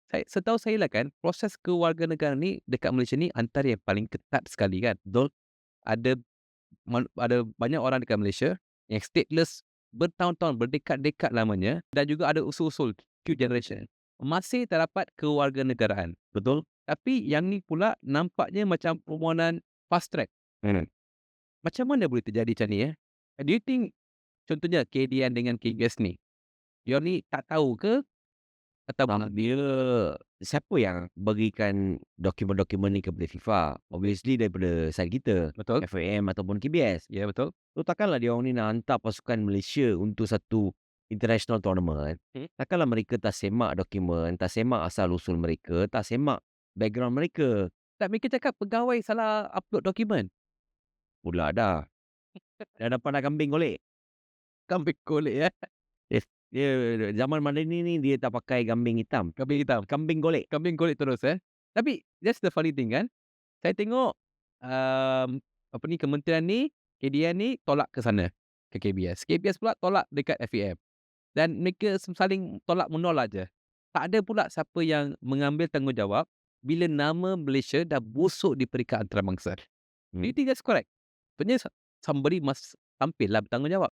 Setahu saya lah kan, proses kewarganegaraan ni dekat Malaysia ni antara yang paling ketat sekali kan. Betul? Ada ada banyak orang dekat Malaysia yang stateless bertahun-tahun, berdekad-dekad lamanya dan juga ada usul-usul Q generation. Masih tak dapat kewarganegaraan. Betul? Tapi yang ni pula nampaknya macam permohonan fast track. Macam mana boleh terjadi macam ni? Do you think contohnya KDN dengan KBS ni, diorang ni tak tahu ke atau Dia siapa yang berikan dokumen-dokumen ni kepada FIFA? Obviously daripada side kita, betul? FAM ataupun KBS. Ya, betul. So takkanlah dia orang ni nak hantar pasukan Malaysia untuk satu international tournament. Takkanlah mereka tak semak dokumen, tak semak asal-usul mereka, tak semak background mereka. Tak, mereka cakap pegawai salah upload dokumen. Pula dah. Dah dapat nak kambing golek. Kambing golek Dia zaman moden ni dia tak pakai kambing hitam. Kambing hitam. Kambing golek. Kambing golek terus Tapi that's the funny thing kan. Saya tengok apa ni, kementerian ni, KDN ni tolak ke sana, ke KBS. KBS pula tolak dekat FAM. Dan mereka saling tolak menolak je. Tak ada pula siapa yang mengambil tanggungjawab bila nama Malaysia dah busuk di peringkat antarabangsa. Do you think that's correct? Sebenarnya somebody must tampil lah bertanggungjawab.